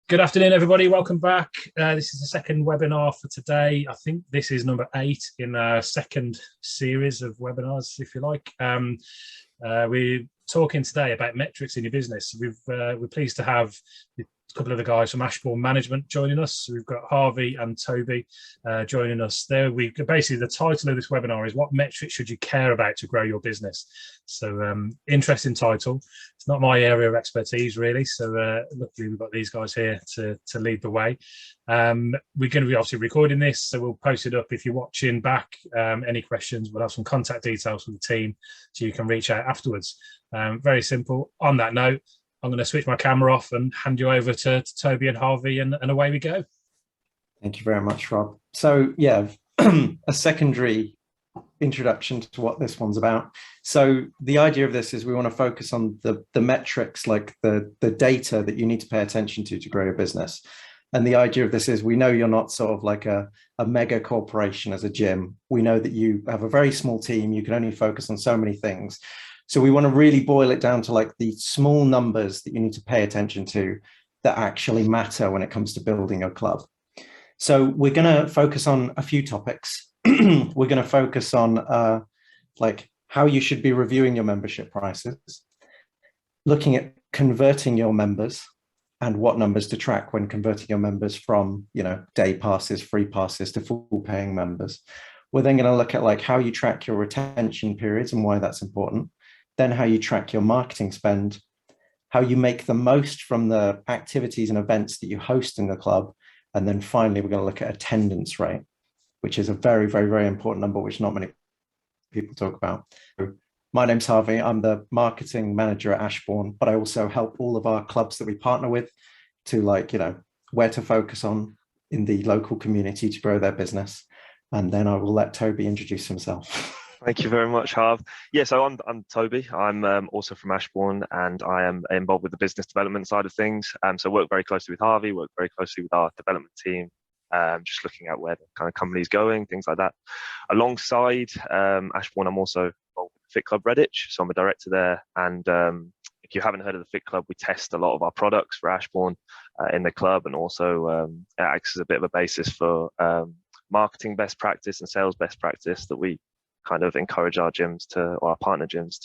Good afternoon, everybody. Welcome back. This is the second webinar for today. I think this is number 8 in our second series of webinars, if you like. We're talking today about metrics in your business. We're pleased to have a couple of the guys from Ashbourne Management joining us. We've got Harvey and Toby joining us there. Basically, the title of this webinar is "What metrics should you care about to grow your business?" So interesting title. It's not my area of expertise really, so luckily we've got these guys here to lead the way. We're going to be obviously recording this, so we'll post it up. If you're watching back, any questions, we'll have some contact details for the team so you can reach out afterwards. Very simple. On that note, I'm going to switch my camera off and hand you over to Toby and Harvey, and away we go. Thank you very much, Rob. So yeah, a secondary introduction to what this one's about. So the idea of this is we want to focus on the metrics, like the data that you need to pay attention to grow your business. And the idea of this is we know you're not sort of like a mega corporation as a gym. We know that you have a very small team. You can only focus on so many things. So we want to really boil it down to like the small numbers that you need to pay attention to that actually matter when it comes to building your club. So we're going to focus on a few topics. We're going to focus on like how you should be reviewing your membership prices, looking at converting your members and what numbers to track when converting your members from, day passes, free passes to full paying members. We're then going to look at like how you track your retention periods and why that's important. Then how you track your marketing spend, how you make the most from the activities and events that you host in the club. And then finally, we're going to look at attendance rate, which is a very, very, very important number, which not many people talk about. My name's Harvey. I'm the marketing manager at Ashbourne, but I also help all of our clubs that we partner with to where to focus on in the local community to grow their business. And then I will let Toby introduce himself. Thank you very much, Harv. Yeah, so I'm Toby. I'm also from Ashbourne, and I am involved with the business development side of things. So work very closely with Harvey, work very closely with our development team, just looking at where the kind of company's going, things like that. Alongside Ashbourne, I'm also involved with the Fit Club Redditch, so I'm a director there. And if you haven't heard of the Fit Club, we test a lot of our products for Ashbourne in the club, and also it acts as a bit of a basis for marketing best practice and sales best practice that we kind of encourage our gyms or our partner gyms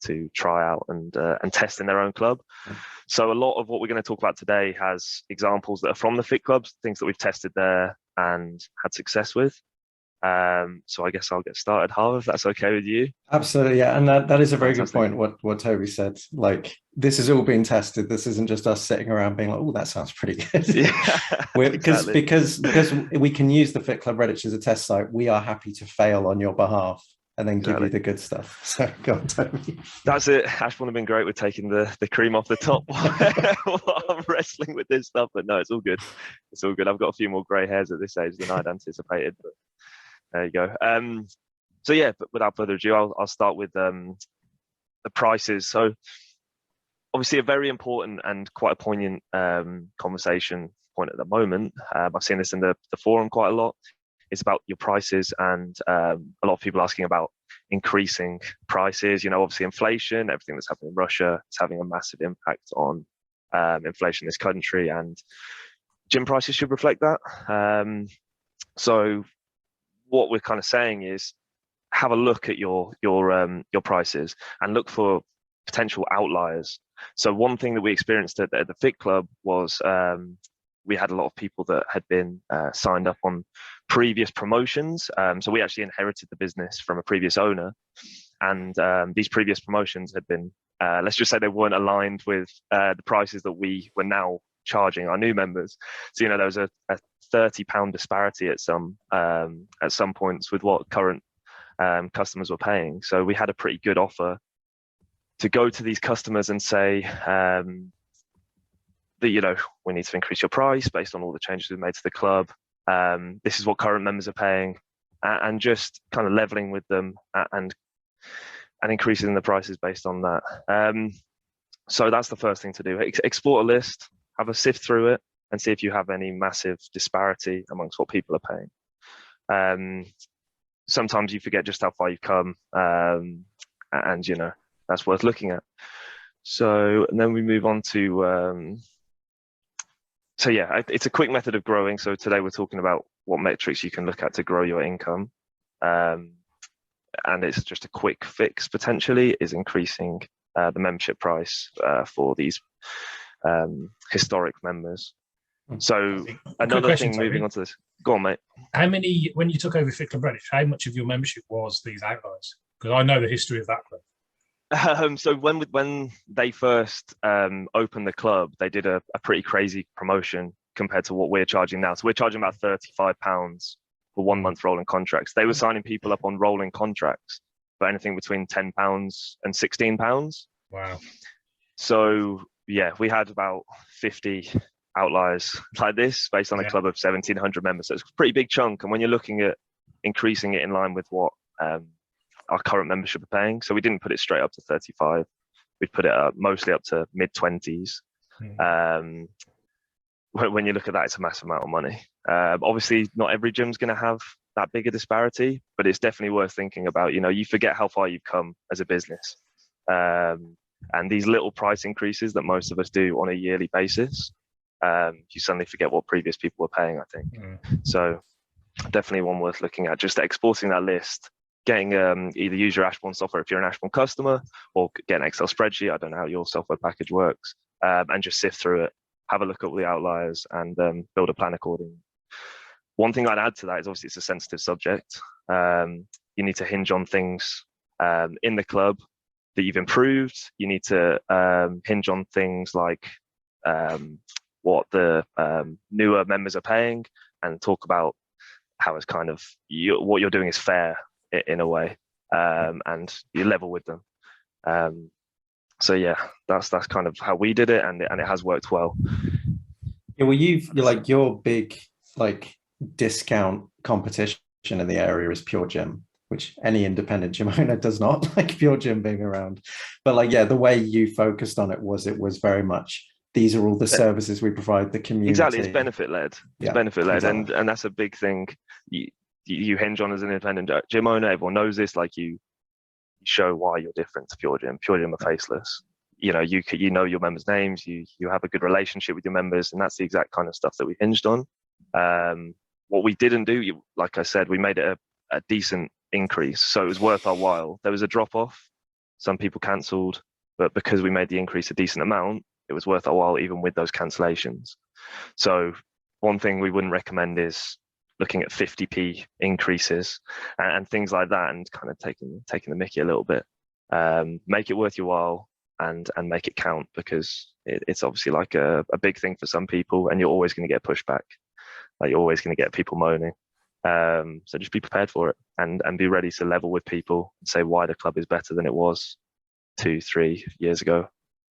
to try out and test in their own club. So a lot of what we're going to talk about today has examples that are from the Fit Clubs, things that we've tested there and had success with. So I guess I'll get started, Harv, if that's okay with you. Absolutely, yeah. And that is a very good point, what Toby said. Like, this is all being tested. This isn't just us sitting around being like, oh, that sounds pretty good. Yeah, because we can use the Fit Club Redditch as a test site. We are happy to fail on your behalf and then give you the good stuff. So go on, Toby. That's it. Ashbourne have been great with taking the cream off the top while I'm wrestling with this stuff, but no, it's all good. It's all good. I've got a few more grey hairs at this age than I'd anticipated, but there you go. So yeah, but without further ado, I'll start with the prices. So obviously a very important and quite a poignant conversation point at the moment. I've seen this in the forum quite a lot. It's about your prices, and a lot of people asking about increasing prices. Obviously inflation, everything that's happening in Russia, it's having a massive impact on inflation in this country, and gym prices should reflect that. So what we're kind of saying is have a look at your prices and look for potential outliers. So one thing that we experienced at the Fit Club was we had a lot of people that had been signed up on previous promotions. So we actually inherited the business from a previous owner, and these previous promotions had been, let's just say they weren't aligned with the prices that we were now charging our new members. So there was a £30 disparity at some points with what current customers were paying. So we had a pretty good offer to go to these customers and say that we need to increase your price based on all the changes we've made to the club. This is what current members are paying, and just kind of leveling with them and increasing the prices based on that. So that's the first thing to do. Export a list, have a sift through it, and see if you have any massive disparity amongst what people are paying. Sometimes you forget just how far you've come, and that's worth looking at. So, and then we move on to So yeah, it's a quick method of growing. So today we're talking about what metrics you can look at to grow your income. And it's just a quick fix potentially is increasing the membership price for these historic members. So another thing, moving on to this. Go on, mate. How many, when you took over Fit Club Redditch, how much of your membership was these outliers? Because I know the history of that club. So when they first opened the club, they did a pretty crazy promotion compared to what we're charging now. So we're charging about £35 for 1 month rolling contracts. They were signing people up on rolling contracts for anything between £10 and £16. Wow. So yeah, we had about 50 outliers like this based on a club of 1,700 members. So it's a pretty big chunk. And when you're looking at increasing it in line with what our current membership are paying, so we didn't put it straight up to 35. We'd put it up mostly up to mid 20s. When you look at that, it's a massive amount of money. Obviously, not every gym's going to have that big a disparity, but it's definitely worth thinking about. You know, you forget how far you've come as a business. And these little price increases that most of us do on a yearly basis, you suddenly forget what previous people were paying, I think. So definitely one worth looking at. Just exporting that list, getting either use your Ashbourne software if you're an Ashbourne customer, or get an Excel spreadsheet. I don't know how your software package works, and just sift through it, have a look at all the outliers, and build a plan accordingly. One thing I'd add to that is obviously it's a sensitive subject. You need to hinge on things in the club that you've improved. You need to hinge on things like what the newer members are paying, and talk about how it's kind of what you're doing is fair in a way, and you level with them. So yeah, that's kind of how we did it, and it has worked well. Yeah, well, you're like your big like discount competition in the area is Pure Gym, which any independent gym owner does not like Pure Gym being around. But like, yeah, the way you focused on it was very much, these are all the services we provide the community. Exactly, it's benefit led. It's benefit led, exactly. and that's a big thing. You hinge on as an independent gym owner. Everyone knows this. Like you show why you're different to Pure Gym. Pure Gym are faceless. You know, you know your members' names. You have a good relationship with your members, and that's the exact kind of stuff that we hinged on. What we didn't do, like I said, we made it a decent increase, so it was worth our while. There was a drop off. Some people cancelled, but because we made the increase a decent amount, it was worth our while even with those cancellations. So one thing we wouldn't recommend is looking at 50p increases and things like that, and kind of taking the mickey a little bit. Make it worth your while and make it count, because it's obviously like a big thing for some people, and you're always going to get pushback. Like you're always going to get people moaning. So just be prepared for it, and be ready to level with people and say why the club is better than it was 2-3 years ago,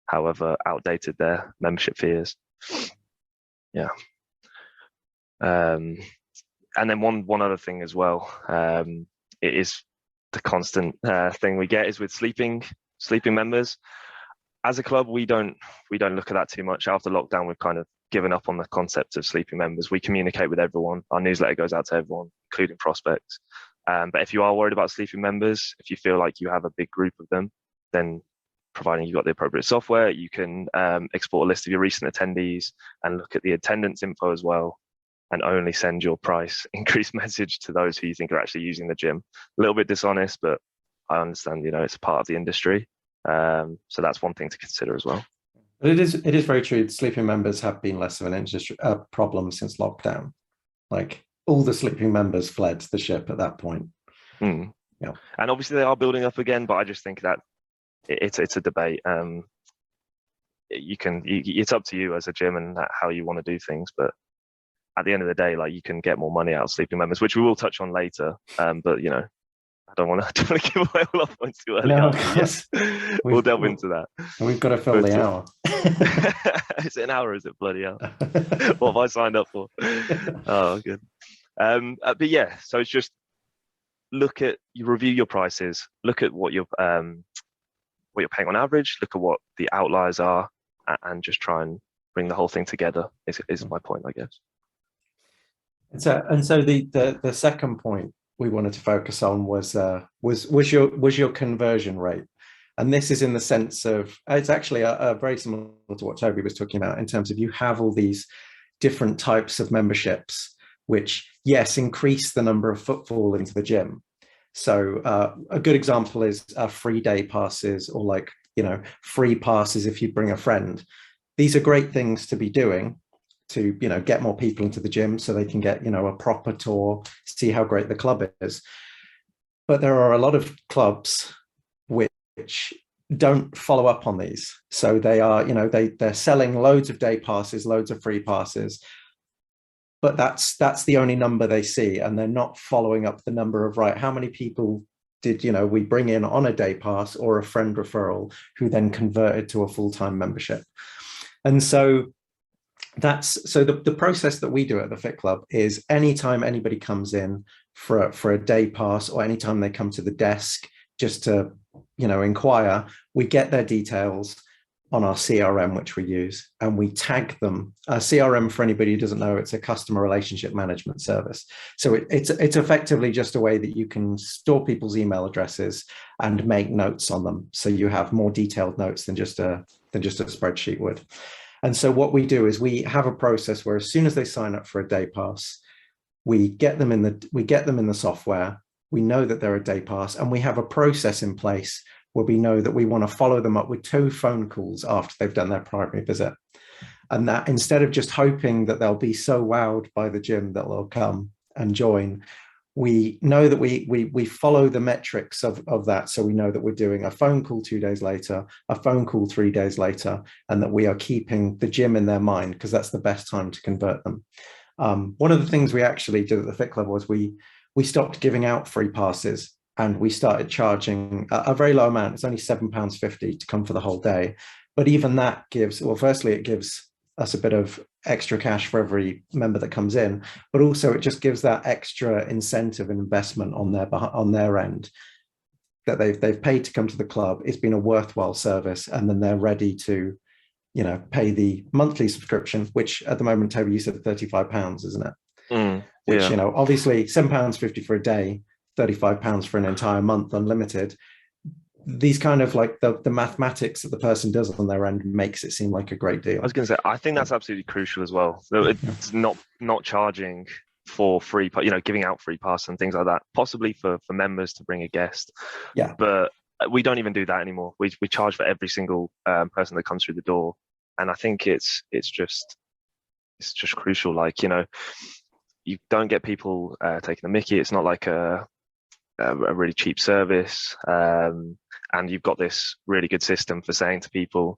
however outdated their membership fee is. Yeah. And then one other thing as well, it is the constant thing we get is with sleeping members. As a club, we don't look at that too much. After lockdown, we've kind of given up on the concept of sleeping members. We communicate with everyone. Our newsletter goes out to everyone, including prospects. But if you are worried about sleeping members, if you feel like you have a big group of them, then providing you've got the appropriate software, you can export a list of your recent attendees and look at the attendance info as well, and only send your price increase message to those who you think are actually using the gym. A little bit dishonest, but I understand, it's a part of the industry. So that's one thing to consider as well. It is very true. Sleeping members have been less of an industry problem since lockdown. Like all the sleeping members fled the ship at that point. Yeah, and obviously they are building up again, but I just think that it's a debate. It's up to you as a gym and how you want to do things, but at the end of the day, like you can get more money out of sleeping members, which we will touch on later. But I don't want to give away all our points too early. No, yes, we'll delve into that. We've got to fill the hour. Is it an hour? Is it bloody hell? What have I signed up for? Oh, good. But yeah, so it's just review your prices, look at what you're paying on average, look at what the outliers are, and just try and bring the whole thing together. Is my point, I guess. And so the second point we wanted to focus on was your conversion rate, and this is in the sense of it's actually a very similar to what Toby was talking about in terms of you have all these different types of memberships, which, yes, increase the number of footfall into the gym. So a good example is free day passes, or like, free passes if you bring a friend. These are great things to be doing to, get more people into the gym so they can get, a proper tour, see how great the club is. But there are a lot of clubs which don't follow up on these. So they are, they're selling loads of day passes, loads of free passes, but that's the only number they see. And they're not following up the number of, right, how many people did, we bring in on a day pass or a friend referral who then converted to a full-time membership. And so the process that we do at the Fit Club is anytime anybody comes in for a day pass, or anytime they come to the desk just to, inquire, we get their details on our CRM, which we use, and we tag them. CRM, for anybody who doesn't know, it's a customer relationship management service. So it's effectively just a way that you can store people's email addresses and make notes on them. So you have more detailed notes than just a spreadsheet would. And so what we do is we have a process where as soon as they sign up for a day pass, we get them in the software. We know that they're a day pass, and we have a process in place where we know that we want to follow them up with 2 phone calls after they've done their primary visit. And that, instead of just hoping that they'll be so wowed by the gym that they'll come and join, we know that we follow the metrics of that. So we know that we're doing a phone call 2 days later, a phone call 3 days later, and that we are keeping the gym in their mind, because that's the best time to convert them. One of the things we actually did at the Fit Club was we stopped giving out free passes, and we started charging a very low amount. It's only £7.50 to come for the whole day. But even that gives, well, firstly, it gives us a bit of extra cash for every member that comes in, but also it just gives that extra incentive and investment on their end, that they've paid to come to the club. It's been a worthwhile service, and then they're ready to, pay the monthly subscription, which at the moment, Toby, you said £35, isn't it? Which, obviously £7.50 for a day, £35 for an entire month unlimited. These kind of like the mathematics that the person does on their end makes it seem like a great deal. I was going to say, I think that's absolutely crucial as well. So it's not charging for free, giving out free pass and things like that, possibly for members to bring a guest. Yeah. But we don't even do that anymore. We charge for every single person that comes through the door. And I think it's just crucial. Like, you don't get people taking the mickey. It's not like a really cheap service. And you've got this really good system for saying to people,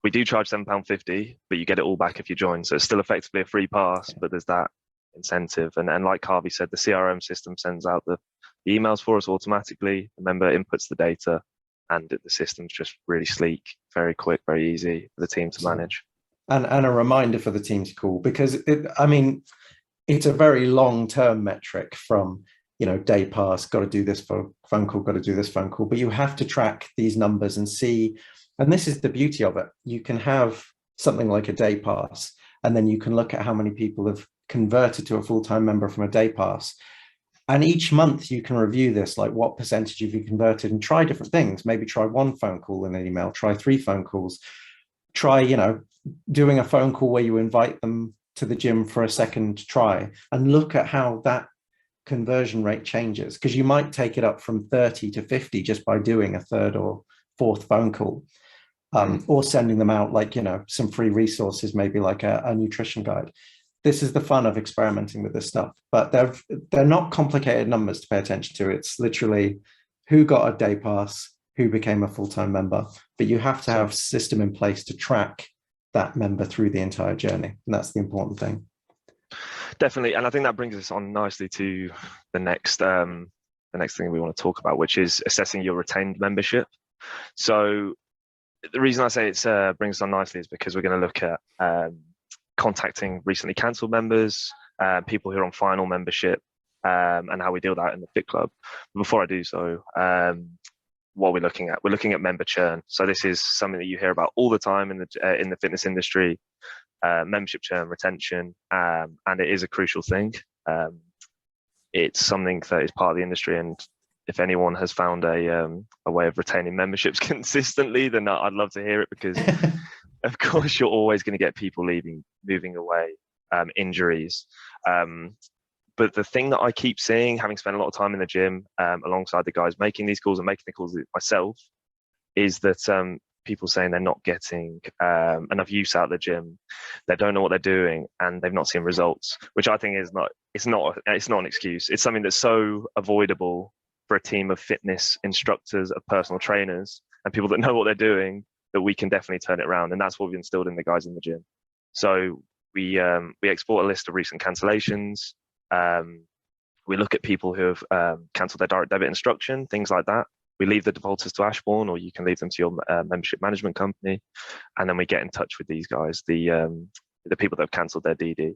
we do charge £7.50, but you get it all back if you join. So it's still effectively a free pass, but there's that incentive. And like Harvey said, the CRM system sends out the emails for us automatically. The member inputs the data, and the system's just really sleek, very quick, very easy for the team to manage. And a reminder for the team to call, because it's a very long-term metric from, day pass, got to do this for phone call, got to do this phone call, but you have to track these numbers and see, and this is the beauty of it. You can have something like a day pass, and then you can look at how many people have converted to a full-time member from a day pass. And each month you can review this, like what percentage have you converted, and try different things. Maybe try 1 phone call and an email, try 3 phone calls, try, doing a phone call where you invite them to the gym for a second try, and look at how that conversion rate changes, because you might take it up from 30 to 50 just by doing a 3rd or 4th phone call, or sending them out like, some free resources, maybe like a nutrition guide. This is the fun of experimenting with this stuff, but they're not complicated numbers to pay attention to. It's literally who got a day pass, who became a full-time member, but you have to have a system in place to track that member through the entire journey. And that's the important thing. Definitely. And I think that brings us on nicely to the next thing we want to talk about, which is assessing your retained membership. So the reason I say it brings us on nicely is because we're going to look at contacting recently cancelled members, people who are on final membership, and how we deal with that in the Fit Club. But before I do so, what we're looking at member churn. So this is something that you hear about all the time in the fitness industry. Membership churn, retention, and it is a crucial thing. It's something that is part of the industry, and if anyone has found a way of retaining memberships consistently, then I'd love to hear it, because of course, you're always going to get people leaving, moving away, injuries. But the thing that I keep seeing, having spent a lot of time in the gym alongside the guys making these calls and making the calls myself, is that people saying they're not getting enough use out of the gym, they don't know what they're doing, and they've not seen results, which I think is not. It's not an excuse. It's something that's so avoidable for a team of fitness instructors, of personal trainers, and people that know what they're doing, that we can definitely turn it around. And that's what we've instilled in the guys in the gym. So we export a list of recent cancellations. We look at people who have cancelled their direct debit instruction, things like that. We leave the defaulters to Ashbourne, or you can leave them to your membership management company, and then we get in touch with these guys, the people that have cancelled their DD.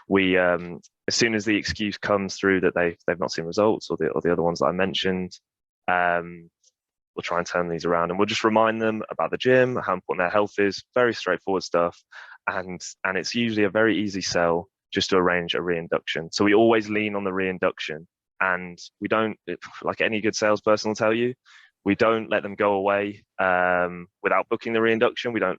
We as soon as the excuse comes through that they've not seen results, or the other ones that I mentioned, we'll try and turn these around, and we'll just remind them about the gym, how important their health is. Very straightforward stuff, and it's usually a very easy sell just to arrange a reinduction. So we always lean on the reinduction, and we don't, like any good salesperson will tell you, we don't let them go away without booking the reinduction. We don't,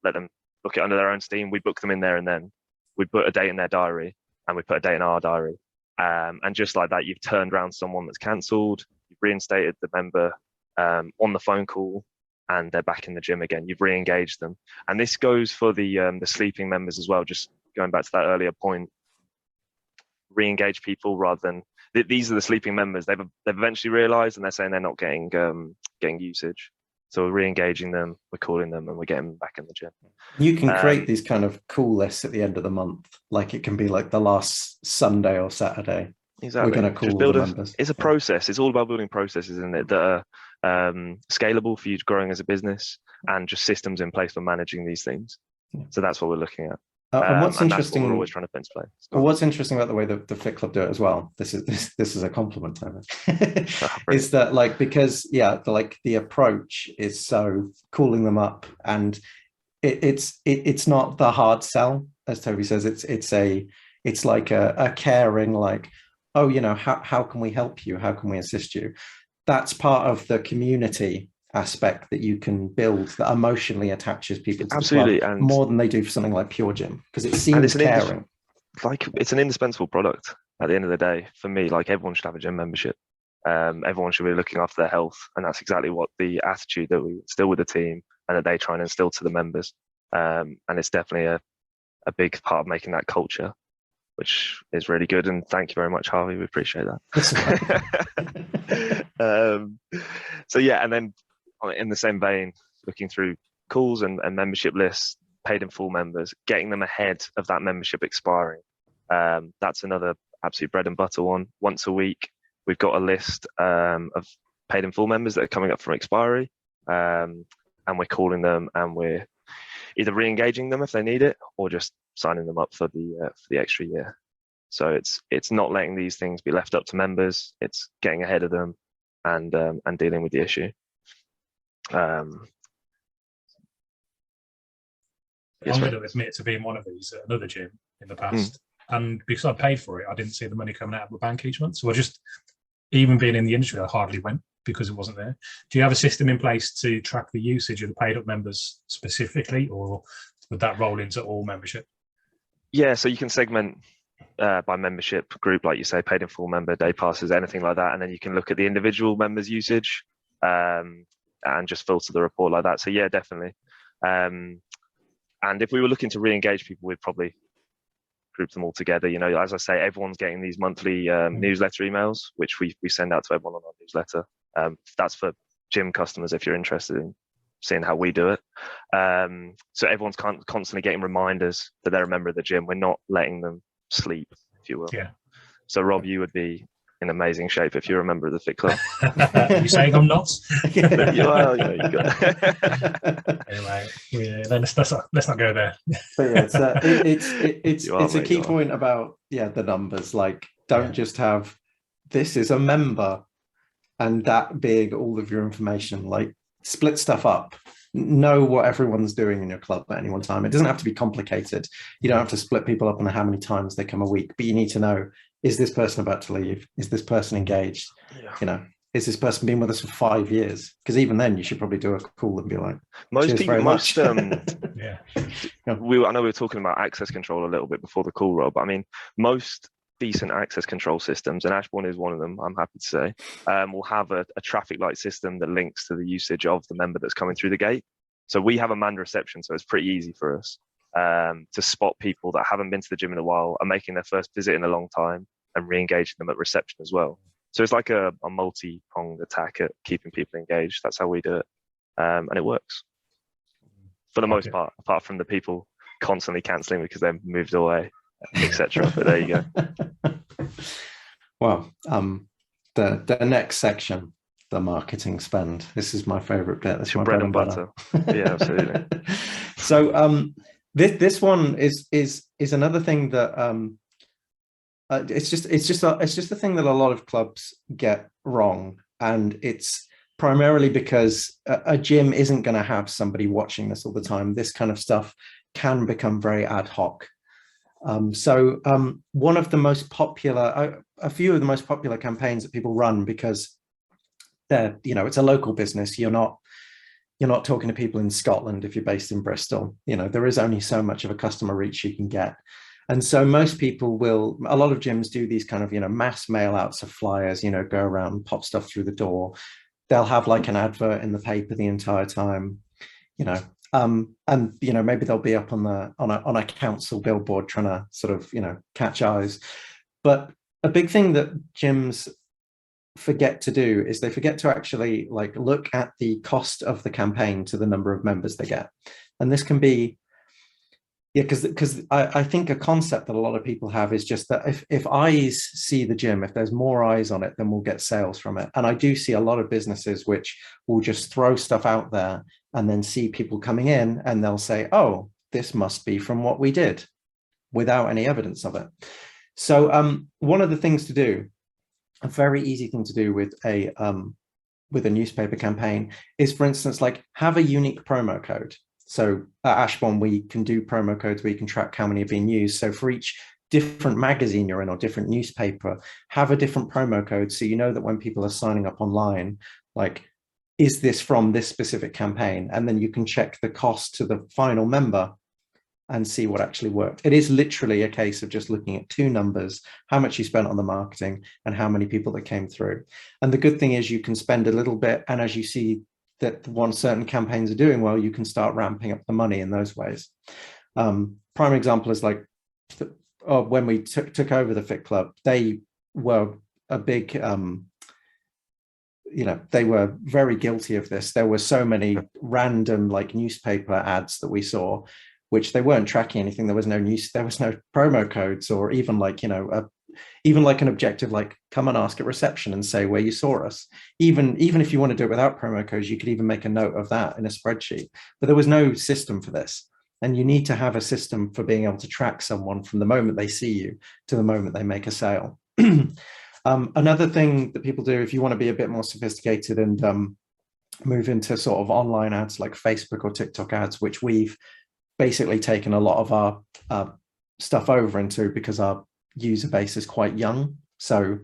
let them book it under their own steam. We book them in there, and then we put a date in their diary, and we put a date in our diary. And just like that, you've turned around someone that's cancelled, you've reinstated the member on the phone call, and they're back in the gym again. You've re-engaged them. And this goes for the sleeping members as well. Just going back to that earlier point, re-engage people rather than these are the sleeping members. They've eventually realised, and they're saying they're not getting usage. So we're re-engaging them, we're calling them, and we're getting them back in the gym. You can create these kind of call lists at the end of the month. Like it can be like the last Sunday or Saturday. Exactly. We're going to call the members. It's a process. It's all about building processes, isn't it, that are scalable for you growing as a business, and just systems in place for managing these things. Yeah. So that's what we're looking at. And what's interesting, that's what we're always trying to put into place. What's interesting about the way the Fit Club do it as well, this is a compliment, Toby, is that like, because the approach is so calling them up, and it's not the hard sell, as Toby says. It's like a caring, like, oh, how can we help you? How can we assist you? That's part of the community aspect that you can build that emotionally attaches people to absolutely, the club, and more than they do for something like Pure Gym, because it seems caring. It's an indispensable product at the end of the day. For me, like, everyone should have a gym membership. Everyone should be looking after their health, and that's exactly what the attitude that we instill with the team and that they try and instill to the members. And it's definitely a big part of making that culture, which is really good. And thank you very much, Harvey. We appreciate that. So yeah, and then in the same vein, looking through calls and membership lists, paid in full members, getting them ahead of that membership expiring. That's another absolute bread and butter one. Once a week, we've got a list of paid in full members that are coming up from expiry, and we're calling them, and we're either re-engaging them if they need it, or just signing them up for the extra year. So it's not letting these things be left up to members. It's getting ahead of them and dealing with the issue. I'm going to admit to being one of these at another gym in the past, and because I paid for it, I didn't see the money coming out of my bank each month. So I just, even being in the industry, I hardly went because it wasn't there. Do you have a system in place to track the usage of the paid up members specifically, or would that roll into all membership? Yeah, so you can segment by membership group, like you say, paid in full member, day passes, anything like that, and then you can look at the individual members' usage and just filter the report like that. So yeah, definitely. And if we were looking to re-engage people, we'd probably group them all together. As I say, everyone's getting these monthly newsletter emails, which we send out to everyone on our newsletter. That's for gym customers if you're interested in seeing how we do it. So everyone's constantly getting reminders that they're a member of the gym. We're not letting them sleep, if you will. Yeah. So Rob, you would be in amazing shape if you're a member of the Fit Club. You saying I'm not? Well, you got Anyway, let's not go there. But yeah, it's a key point about the numbers. Like, don't just have this is a member and that being all of your information. Like, split stuff up. Know what everyone's doing in your club at any one time. It doesn't have to be complicated. You don't have to split people up on how many times they come a week, but you need to know, is this person about to leave? Is this person engaged? is this person been with us for 5 years? Because even then, you should probably do a call and be like, most cheers people, very most much. Yeah. I know we were talking about access control a little bit before the call, Rob. I mean, most decent access control systems, and Ashbourne is one of them, I'm happy to say, will have a traffic light system that links to the usage of the member that's coming through the gate. So we have a manned reception, so it's pretty easy for us to spot people that haven't been to the gym in a while, are making their first visit in a long time, and re-engaging them at reception as well. So it's like a multi-pronged attack at keeping people engaged. That's how we do it, and it works for the most part, apart from the people constantly cancelling because they've moved away, etc. But there you go. Well, the next section, the marketing spend. This is my favorite bit. That's my bread and butter. Yeah, absolutely. So this one is another thing that it's just a thing that a lot of clubs get wrong, and it's primarily because a gym isn't going to have somebody watching this all the time. This kind of stuff can become very ad hoc. One of the most popular, a few of the most popular campaigns that people run, because they're, it's a local business. You're not talking to people in Scotland if you're based in Bristol. There is only so much of a customer reach you can get. And so most people a lot of gyms do these kind of, mass mail outs of flyers, go around, pop stuff through the door. They'll have like an advert in the paper the entire time, and maybe they'll be up on a council billboard trying to sort of, catch eyes. But a big thing that gyms forget to do is they forget to actually like look at the cost of the campaign to the number of members they get. And this can be, because I think a concept that a lot of people have is just that if eyes see the gym, if there's more eyes on it, then we'll get sales from it. And I do see a lot of businesses which will just throw stuff out there and then see people coming in and they'll say, oh, this must be from what we did, without any evidence of it. So one of the things to do, a very easy thing to do with a newspaper campaign is, for instance, like have a unique promo code. So at Ashbourne, we can do promo codes where you can track how many are being used. So for each different magazine you're in or different newspaper, have a different promo code. So you know that when people are signing up online, like, is this from this specific campaign? And then you can check the cost to the final member and see what actually worked. It is literally a case of just looking at two numbers, how much you spent on the marketing and how many people that came through. And the good thing is you can spend a little bit, and as you see that certain campaigns are doing well, you can start ramping up the money in those ways. Prime example is like when we took over the Fit Club, they were a big, they were very guilty of this. There were so many random like newspaper ads that we saw, which they weren't tracking anything. There was no promo codes, or even like, even like an objective, like come and ask at reception and say where you saw us. Even if you want to do it without promo codes, you could even make a note of that in a spreadsheet. But there was no system for this. And you need to have a system for being able to track someone from the moment they see you to the moment they make a sale. Another thing that people do, if you want to be a bit more sophisticated and move into sort of online ads like Facebook or TikTok ads, which we've basically taken a lot of our stuff over into, because our user base is quite young. So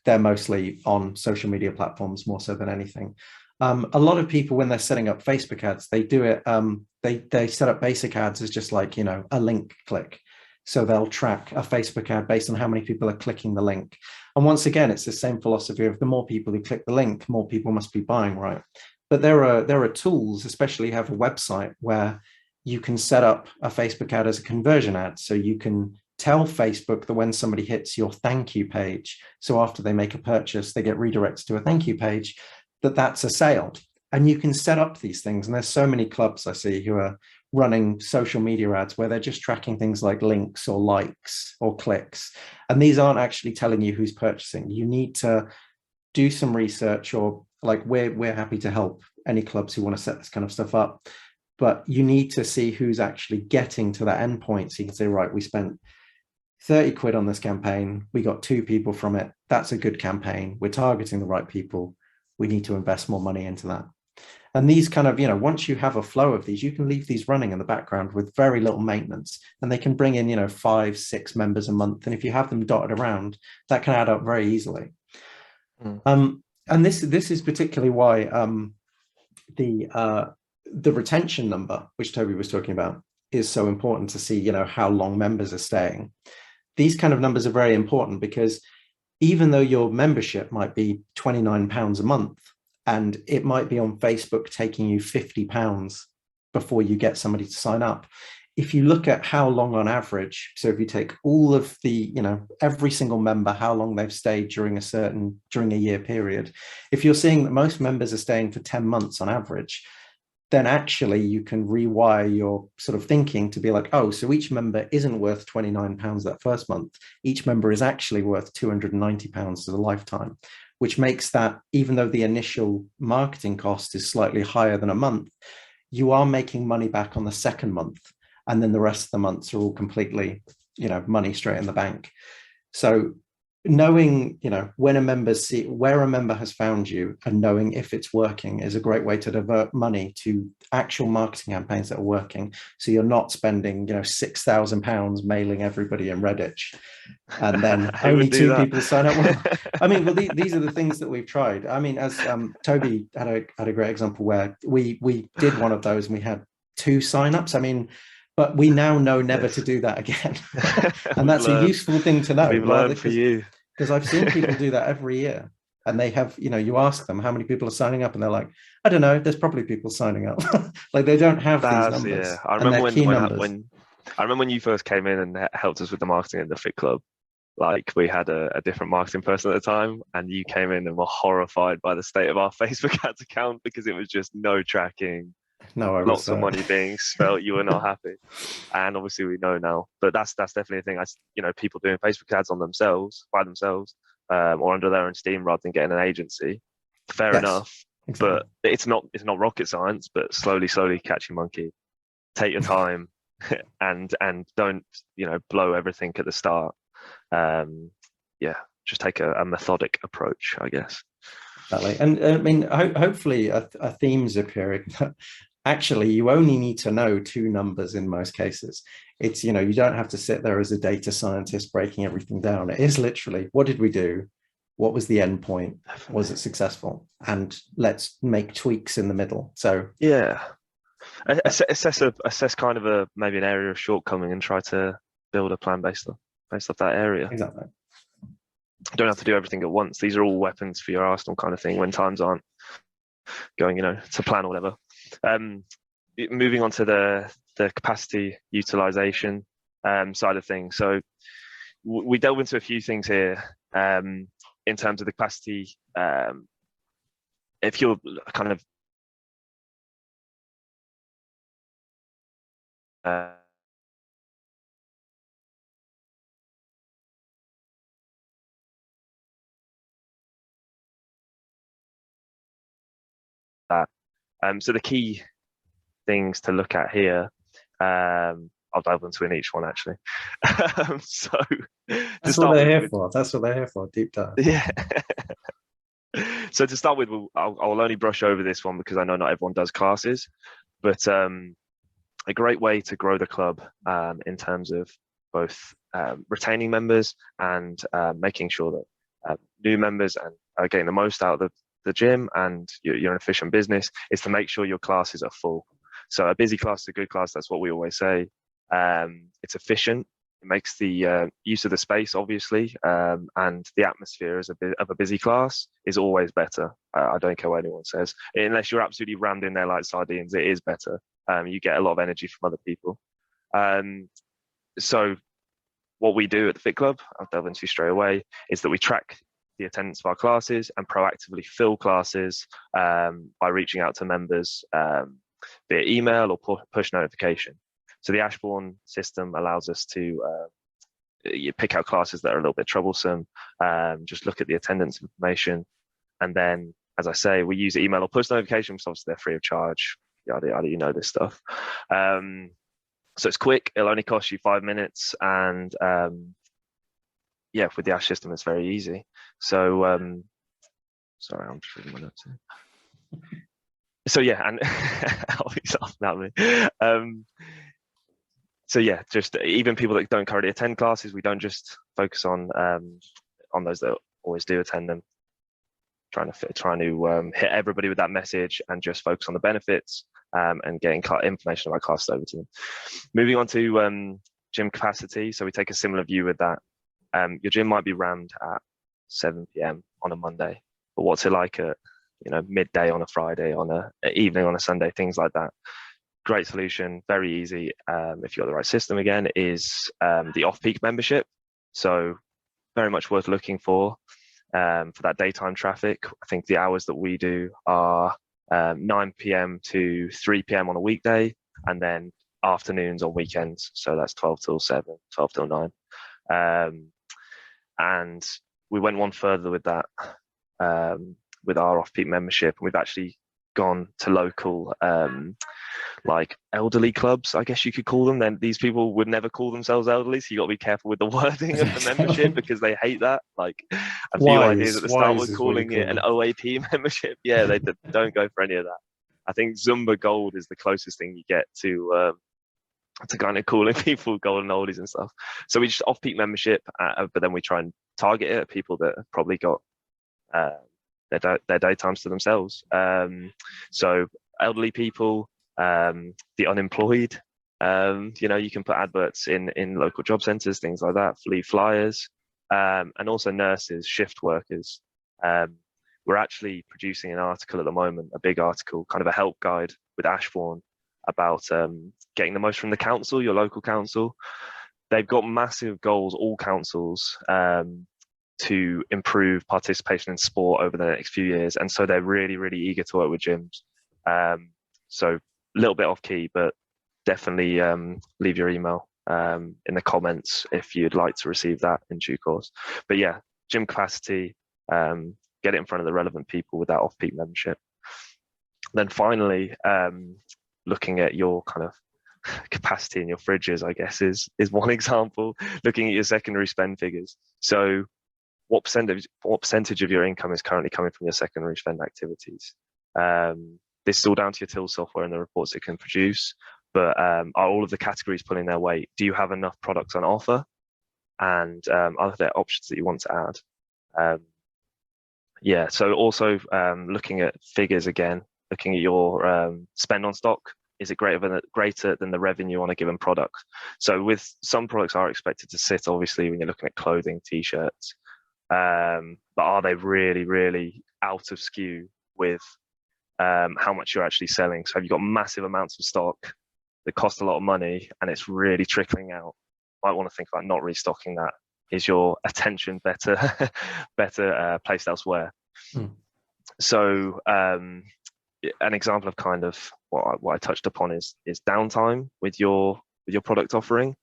they're mostly on social media platforms more so than anything. A lot of people, when they're setting up Facebook ads, they do it, they set up basic ads as just like, a link click. So they'll track a Facebook ad based on how many people are clicking the link. And once again, it's the same philosophy of the more people who click the link, more people must be buying, right? But there are tools, especially you have a website, where you can set up a Facebook ad as a conversion ad. So you can tell Facebook that when somebody hits your thank you page, so after they make a purchase, they get redirected to a thank you page, that's a sale. And you can set up these things. And there's so many clubs I see who are running social media ads where they're just tracking things like links or likes or clicks. And these aren't actually telling you who's purchasing. You need to do some research, or like we're happy to help any clubs who want to set this kind of stuff up. But you need to see who's actually getting to that endpoint. So you can say, right, we spent 30 quid on this campaign. We got 2 people from it. That's a good campaign. We're targeting the right people. We need to invest more money into that. And these kind of, once you have a flow of these, you can leave these running in the background with very little maintenance, and they can bring in, 5-6 members a month. And if you have them dotted around, that can add up very easily. And this is particularly why the retention number, which Toby was talking about, is so important to see, how long members are staying. These kind of numbers are very important because even though your membership might be £29 a month, and it might be on Facebook taking you £50 before you get somebody to sign up, if you look at how long on average, so if you take all of the, every single member, how long they've stayed during a year period, if you're seeing that most members are staying for 10 months on average, then actually you can rewire your sort of thinking to be like, oh, so each member isn't worth £29 that first month. Each member is actually worth £290 as a lifetime, which makes that, even though the initial marketing cost is slightly higher than a month, you are making money back on the second month. And then the rest of the months are all completely, money straight in the bank. So knowing, when where a member has found you and knowing if it's working is a great way to divert money to actual marketing campaigns that are working. So you're not spending, £6,000 mailing everybody in Redditch, and then only two people sign up. Well, I mean, these are the things that we've tried. I mean, as Toby had a great example where we did one of those and we had 2 signups. I mean, but we now know never to do that again. And that's a useful thing to know. We've learned for you. Because I've seen people do that every year. And they have, you ask them how many people are signing up and they're like, I don't know, there's probably people signing up. Like they don't have these numbers. Yeah. I remember when you first came in and helped us with the marketing in the Fit Club. Like we had a different marketing person at the time, and you came in and were horrified by the state of our Facebook ads account because it was just no tracking. No, lots of money being spent. You were not happy, and obviously we know now. But that's definitely a thing. People doing Facebook ads on themselves by themselves, or under their own steam rather than getting an agency. Fair enough, exactly. But it's not rocket science. But slowly catch your monkey. Take your time, and don't blow everything at the start. Just take a methodic approach, I guess. Exactly. And I mean, hopefully a theme's appearing. Actually, you only need to know 2 numbers in most cases. It's, you don't have to sit there as a data scientist breaking everything down. It is literally, what did we do? What was the end point? Definitely. Was it successful? And let's make tweaks in the middle. So yeah, assess kind of maybe an area of shortcoming and try to build a plan based off that area. Exactly. You don't have to do everything at once. These are all weapons for your arsenal kind of thing when times aren't going, to plan or whatever. Moving on to the capacity utilization side of things. So we delve into a few things here in terms of the capacity. If you're kind of that. So the key things to look at here, I'll dive into in each one actually. So that's what they're here for. That's what they're here for. Deep dive. Yeah. So to start with, I'll only brush over this one because I know not everyone does classes, but a great way to grow the club in terms of both retaining members and making sure that new members are getting the most out of the gym and you're an efficient business is to make sure your classes are full. So a busy class is a good class. That's what we always say. It's efficient. It makes the use of the space, obviously, and the atmosphere of a busy class is always better. I don't care what anyone says. Unless you're absolutely rammed in there like sardines, it is better. You get a lot of energy from other people. So what we do at the Fit Club, I'll delve into straight away, is that we track the attendance of our classes and proactively fill classes by reaching out to members via email or push notification. So the Ashbourne system allows us to pick out classes that are a little bit troublesome, just look at the attendance information. And then, as I say, we use email or push notification because obviously they're free of charge, yada, yada, you know this stuff. So it's quick, it'll only cost you 5 minutes. And with the Ash system, it's very easy. So, sorry, I'm just reading my notes here. So yeah, and I'll be laughing at me. So yeah, just even people that don't currently attend classes, we don't just focus on those that always do attend them. trying to hit everybody with that message and just focus on the benefits and getting information about classes over to them. Moving on to gym capacity. So we take a similar view with that. Your gym might be rammed at 7 p.m. on a Monday, but what's it like at midday on a Friday, on a evening on a Sunday, things like that? Great solution, very easy. If you've got the right system, again, is the off-peak membership. So very much worth looking for that daytime traffic. I think the hours that we do are 9 p.m. to 3 p.m. on a weekday, and then afternoons on weekends. So that's 12 till 7, 12 till 9. And we went one further with that, with our off-peak membership. We've actually gone to local like elderly clubs, I guess you could call them. Then these people would never call themselves elderly, so you got to be careful with the wording of the membership because they hate that. Like a few ideas at the start were calling it an OAP membership. Yeah, they don't go for any of that. I think Zumba Gold is the closest thing you get to kind of calling people golden oldies and stuff. So we just off-peak membership, but then we try and target it at people that have probably got their daytimes to themselves. So elderly people, the unemployed, you can put adverts in local job centres, things like that, leave flyers, and also nurses, shift workers. We're actually producing an article at the moment, a big article, kind of a help guide with Ashbourne about getting the most from the council, your local council. They've got massive goals, all councils, to improve participation in sport over the next few years. And so they're really, really eager to work with gyms. So a little bit off key, but definitely leave your email in the comments if you'd like to receive that in due course. But yeah, gym capacity, get it in front of the relevant people with that off-peak membership. Then finally, looking at your kind of capacity in your fridges, I guess, is one example. Looking at your secondary spend figures. So what percentage of your income is currently coming from your secondary spend activities? This is all down to your till software and the reports it can produce, but are all of the categories pulling their weight? Do you have enough products on offer? And are there options that you want to add? Yeah, so also looking at figures again, looking at your spend on stock. Is it greater than the revenue on a given product? So with some products are expected to sit, obviously, when you're looking at clothing, t-shirts, but are they really, really out of skew with how much you're actually selling? So have you got massive amounts of stock that cost a lot of money and it's really trickling out? Might want to think about not restocking that. Is your attention better placed elsewhere? So an example of kind of what I touched upon is downtime with your product offering.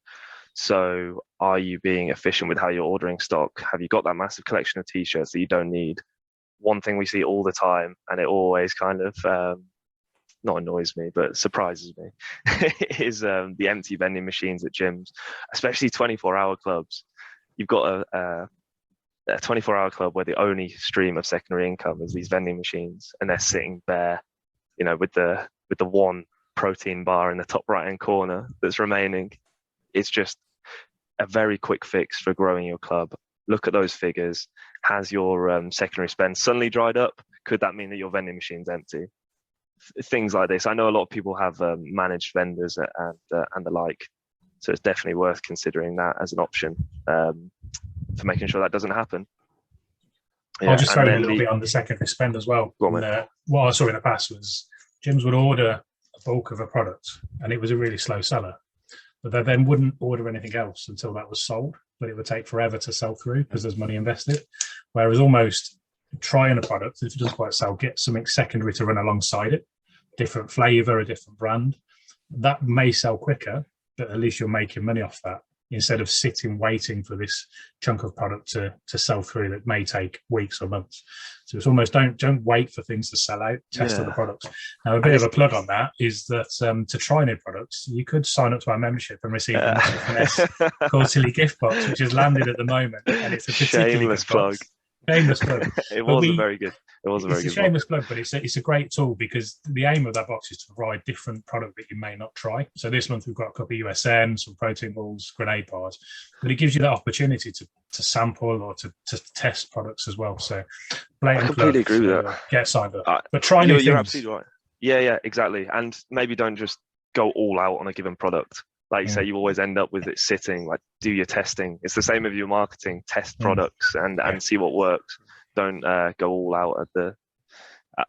So are you being efficient with how you're ordering stock? Have you got that massive collection of t-shirts that you don't need? One thing we see all the time, and it always kind of not annoys me, but surprises me, is the empty vending machines at gyms, especially 24-hour clubs. You've got a 24-hour club where the only stream of secondary income is these vending machines, and they're sitting there, with the one protein bar in the top right-hand corner that's remaining. It's just a very quick fix for growing your club. Look at those figures. Has your secondary spend suddenly dried up? Could that mean that your vending machine's empty? Things like this. I know a lot of people have managed vendors and the like, so it's definitely worth considering that as an option for making sure that doesn't happen. I'll just throw in a little bit on the secondary spend as well. What I saw in the past was gyms would order a bulk of a product and it was a really slow seller, but they then wouldn't order anything else until that was sold, but it would take forever to sell through because there's money invested. Whereas almost trying a product, if it doesn't quite sell, get something secondary to run alongside it, different flavor, a different brand. That may sell quicker, but at least you're making money off that, instead of sitting waiting for this chunk of product to sell through that may take weeks or months. So it's almost don't wait for things to sell out, test other products. Now, a bit of a plug on that is that to try new products, you could sign up to our membership and receive a Muscle Finesse quarterly gift box, which has landed at the moment, and it's a particularly shameless good box. Shameless plug. It But was a very good. It was a very It's a good shameless plug, but it's a great tool because the aim of that box is to provide different product that you may not try. So this month we've got a couple of USM, some protein balls, grenade bars, but it gives you that opportunity to sample or to test products as well. So I completely agree with that. Get signed up, but try new things. You're absolutely right. Yeah, exactly. And maybe don't just go all out on a given product. Like you say, you always end up with it sitting. Like, do your testing. It's the same with your marketing. Test products and see what works. Don't go all out at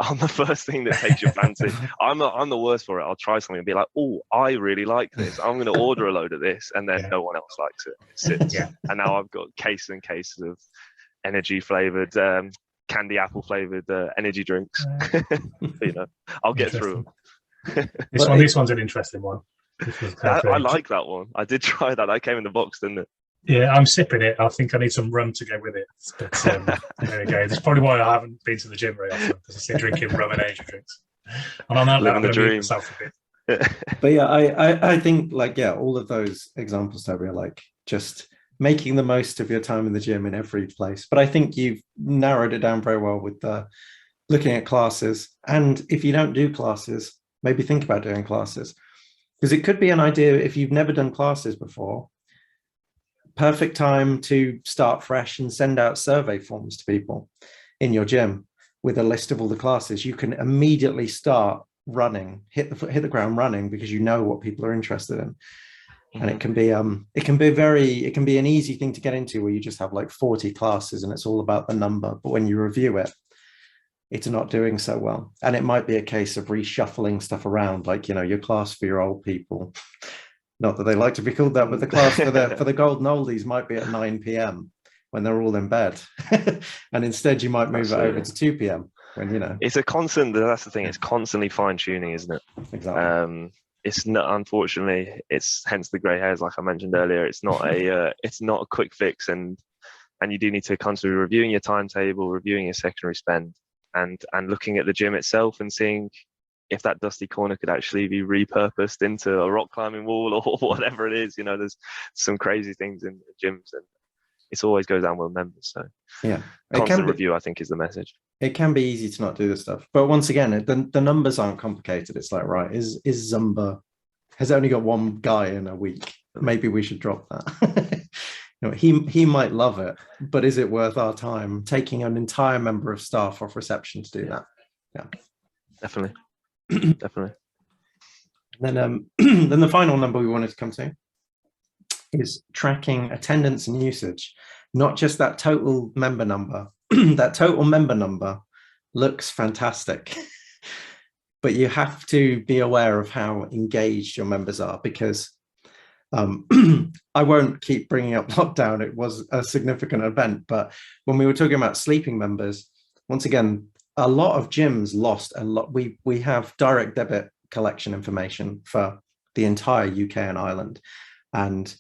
on the first thing that takes your fancy. I'm the worst for it. I'll try something and be like, oh, I really like this. I'm going to order a load of this, and then no one else likes it. It sits, and now I've got cases and cases of energy flavored, candy apple flavored energy drinks. I'll get through them. This one's an interesting one. I like that one. I did try that. That came in the box, didn't it? Yeah, I'm sipping it. I think I need some rum to go with it. But there we go. That's probably why I haven't been to the gym very often, because I see drinking rum and energy drinks. And on that, I'm going to mute myself a bit. But yeah, I think all of those examples, Toby, are like just making the most of your time in the gym in every place. But I think you've narrowed it down very well with looking at classes. And if you don't do classes, maybe think about doing classes. Because it could be an idea if you've never done classes before, perfect time to start fresh and send out survey forms to people in your gym with a list of all the classes. You can immediately start running, hit the ground running, because you know what people are interested in. And it can be an easy thing to get into where you just have like 40 classes and it's all about the number. But when you review it, it's not doing so well. And it might be a case of reshuffling stuff around, like, your class for your old people. Not that they like to be called that, but the class for the golden oldies might be at 9 p.m. when they're all in bed. And instead you might move it over to 2 p.m. when, It's a constant, that's the thing, it's constantly fine tuning, isn't it? Exactly. It's not, unfortunately, it's hence the grey hairs, like I mentioned earlier. It's not it's not a quick fix, and you do need to constantly reviewing your timetable, reviewing your secondary spend, and looking at the gym itself and seeing if that dusty corner could actually be repurposed into a rock climbing wall or whatever it is. There's some crazy things in gyms, and it always goes down with members. So yeah, constant review, I think, is the message. It can be easy to not do this stuff, but once again, the numbers aren't complicated. It's like, right, is Zumba has only got one guy in a week? Maybe we should drop that. He might love it, but is it worth our time taking an entire member of staff off reception to do that? Yeah, definitely. And then then the final number we wanted to come to is tracking attendance and usage, not just that total member number. That total member number looks fantastic, but you have to be aware of how engaged your members are, because I won't keep bringing up lockdown. It was a significant event, but when we were talking about sleeping members, once again, a lot of gyms lost a lot. We have direct debit collection information for the entire UK and Ireland, and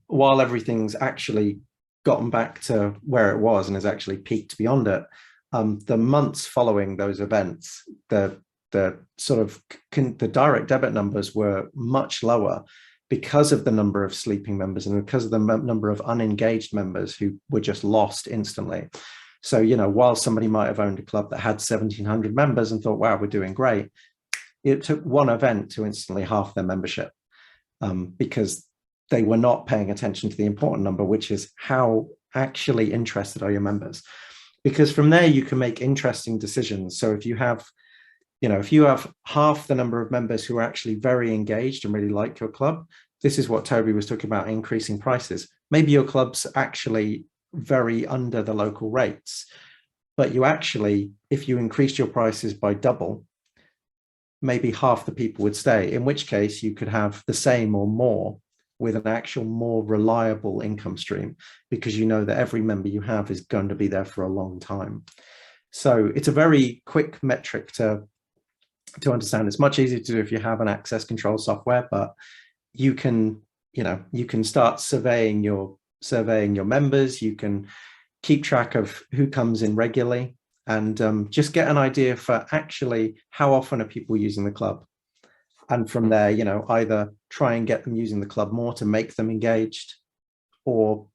while everything's actually gotten back to where it was and has actually peaked beyond it, the months following those events, the direct debit numbers were much lower because of the number of sleeping members and because of the number of unengaged members who were just lost instantly. So, while somebody might have owned a club that had 1,700 members and thought, wow, we're doing great, it took one event to instantly halve their membership, because they were not paying attention to the important number, which is how actually interested are your members. Because from there, you can make interesting decisions. So if you have half the number of members who are actually very engaged and really like your club, this is what Toby was talking about, increasing prices. Maybe your club's actually very under the local rates, but if you increased your prices by double, maybe half the people would stay, in which case you could have the same or more with an actual more reliable income stream, because you know that every member you have is going to be there for a long time. So it's a very quick metric to understand. It's much easier to do if you have an access control software, but you can start surveying your members. You can keep track of who comes in regularly, and just get an idea for actually how often are people using the club. And from there, either try and get them using the club more to make them engaged, or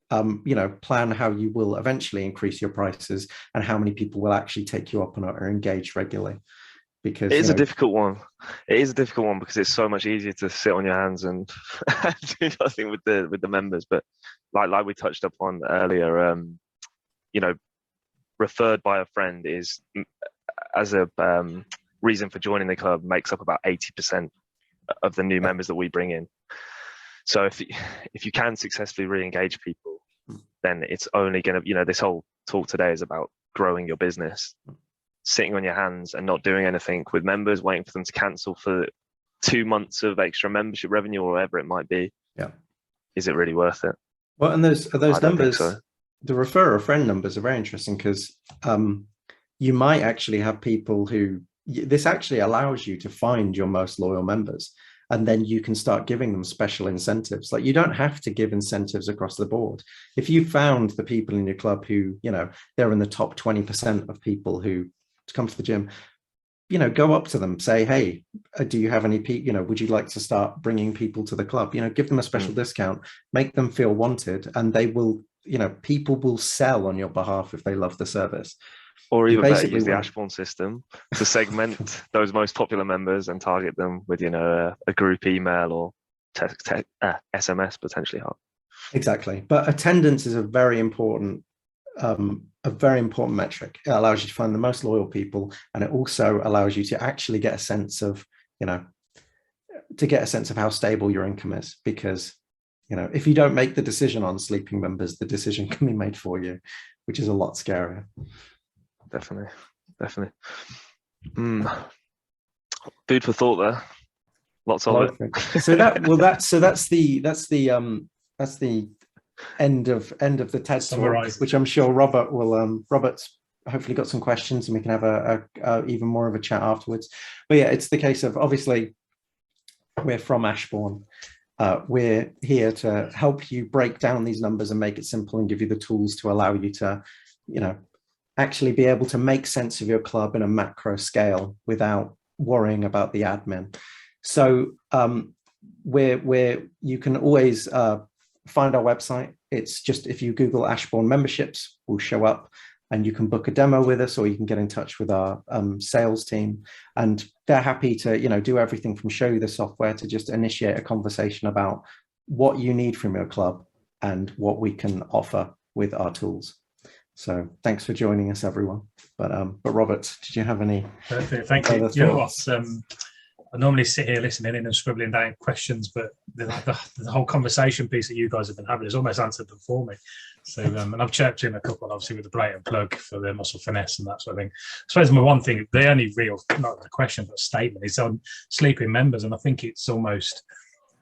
plan how you will eventually increase your prices and how many people will actually take you up on it or engage regularly. Because it is a difficult one. It is a difficult one because it's so much easier to sit on your hands and do nothing with the members. But like we touched upon earlier, referred by a friend is, as a reason for joining the club, makes up about 80% of the new members that we bring in. So if you can successfully re-engage people, then it's only going to, this whole talk today is about growing your business. Sitting on your hands and not doing anything with members, waiting for them to cancel for 2 months of extra membership revenue or whatever it might be. Yeah. Is it really worth it? Well, and those numbers, so. The refer a friend numbers are very interesting because you might actually have people who, this actually allows you to find your most loyal members, and then you can start giving them special incentives. Like, you don't have to give incentives across the board. If you found the people in your club who, they're in the top 20% of people who come to the gym, go up to them, say, hey, do you have any people, would you like to start bringing people to the club? Give them a special discount, make them feel wanted, and they will, people will sell on your behalf if they love the service. Or even better, use the Ashbourne system to segment those most popular members and target them with, a group email or SMS potentially. Exactly. But attendance is a very important metric. It allows you to find the most loyal people, and it also allows you to actually get a sense of, how stable your income is. Because, if you don't make the decision on sleeping members, the decision can be made for you, which is a lot scarier. Definitely. Food for thought there. Lots of it. So that's the end of the TED talk, which I'm sure Robert will. Robert's hopefully got some questions, and we can have a even more of a chat afterwards. But yeah, it's the case of, obviously, we're from Ashbourne. We're here to help you break down these numbers and make it simple and give you the tools to allow you to, actually be able to make sense of your club in a macro scale without worrying about the admin. So you can always find our website. It's just, if you Google Ashbourne memberships, will show up, and you can book a demo with us, or you can get in touch with our sales team, and they're happy to do everything from show you the software to just initiate a conversation about what you need from your club and what we can offer with our tools. So thanks for joining us, everyone. But Robert, did you have any? Perfect. Thank you. You know what? I normally sit here listening in and scribbling down questions, but the whole conversation piece that you guys have been having has almost answered them for me. So, and I've chirped in a couple, obviously, with the blatant plug for the muscle finesse and that sort of thing. I suppose my one thing, the only real, not a question, but a statement, is on sleeping members. And I think it's almost,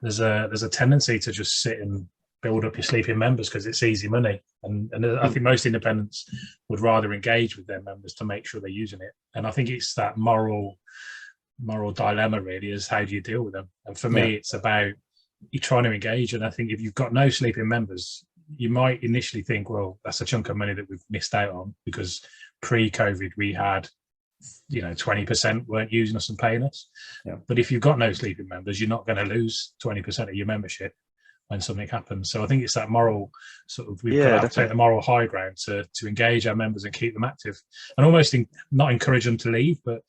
there's a tendency to just sit and build up your sleeping members because it's easy money. And I think most independents would rather engage with their members to make sure they're using it. And I think it's that moral dilemma, really, is how do you deal with them? And for me, it's about you trying to engage. And I think if you've got no sleeping members, you might initially think, well, that's a chunk of money that we've missed out on, because pre-COVID we had 20% weren't using us and paying us. But if you've got no sleeping members, you're not going to lose 20% of your membership when something happens. So I think it's that moral sort of, we've got to take the moral high ground to engage our members and keep them active, and almost not encourage them to leave, but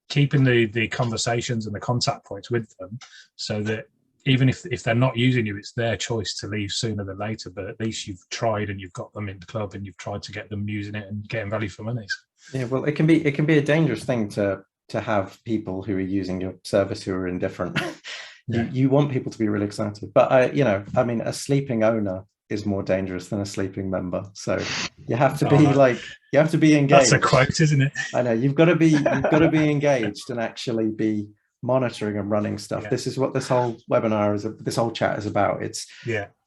keeping the conversations and the contact points with them, so that even if they're not using you, it's their choice to leave sooner than later. But at least you've tried and you've got them in the club and you've tried to get them using it and getting value for money. Yeah, well, it can be a dangerous thing to have people who are using your service who are indifferent. You want people to be really excited, but a sleeping owner is more dangerous than a sleeping member. So you have to be engaged. That's a quote, isn't it? I know, you've got to be engaged and actually be monitoring and running stuff. This is what this whole webinar this whole chat is about. It's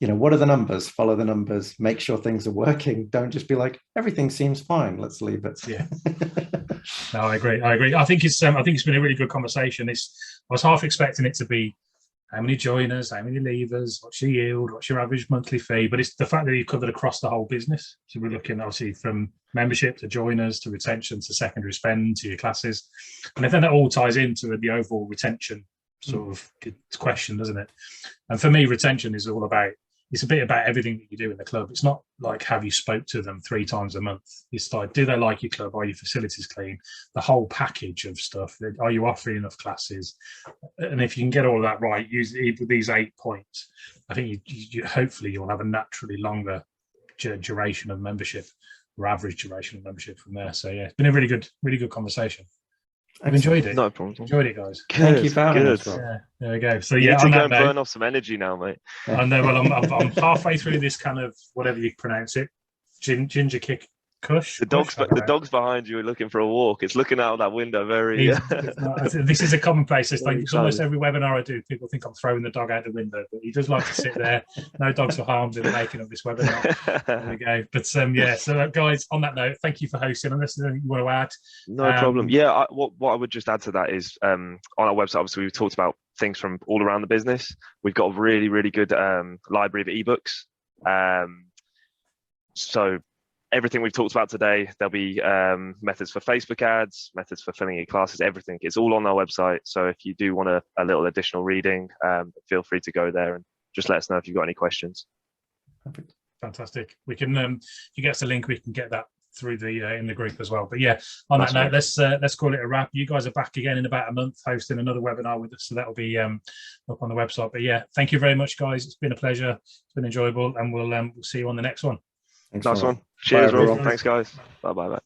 what are the numbers? Follow the numbers, make sure things are working. Don't just be like, everything seems fine, let's leave it. No, I agree. I think it's been a really good conversation. I was half expecting it to be how many joiners, how many leavers, what's your yield, what's your average monthly fee, but it's the fact that you've covered across the whole business. So we're looking obviously from membership to joiners to retention to secondary spend to your classes, and I think that all ties into the overall retention sort of question, doesn't it? And for me, retention is all about, it's a bit about everything that you do in the club. It's not like, have you spoke to them 3 times a month? It's like, do they like your club? Are your facilities clean? The whole package of stuff. Are you offering enough classes? And if you can get all of that right, use these 8 points, I think you hopefully you'll have a naturally longer duration of membership, or average duration of membership from there. So yeah, it's been a really good conversation. I've enjoyed it. No problem. Enjoyed it, guys. Thank you for having us, Rob. Yeah, there we go. So You yeah, need to on go that and note, burn off some energy now, mate. I know. Well, I'm halfway through this kind of whatever you pronounce it, ginger kick kush. The dog's behind you looking for a walk. It's looking out that window very. This is a commonplace. It's almost every webinar I do. People think I'm throwing the dog out the window, but he does like to sit there. No dogs were harmed in the making of this webinar. There we go. But yeah. So guys, on that note, thank you for hosting. Unless there's anything you want to add. No problem. Yeah. What I would just add to that is on our website, obviously we've talked about things from all around the business. We've got a really, really good library of ebooks. So everything we've talked about today, there'll be methods for Facebook ads, methods for filling your classes, everything. It's all on our website. So if you do want a little additional reading, feel free to go there and just let us know if you've got any questions. Perfect. Fantastic. We can, if you get us a link, we can get that through the in the group as well. But yeah, on that note, let's call it a wrap. You guys are back again in about a month hosting another webinar with us, so that'll be up on the website. But yeah, thank you very much, guys. It's been a pleasure. It's been enjoyable, and we'll see you on the next one. Thanks, Nice Rob. one. Cheers, Bye, Rob. everyone. Thanks, guys. Bye.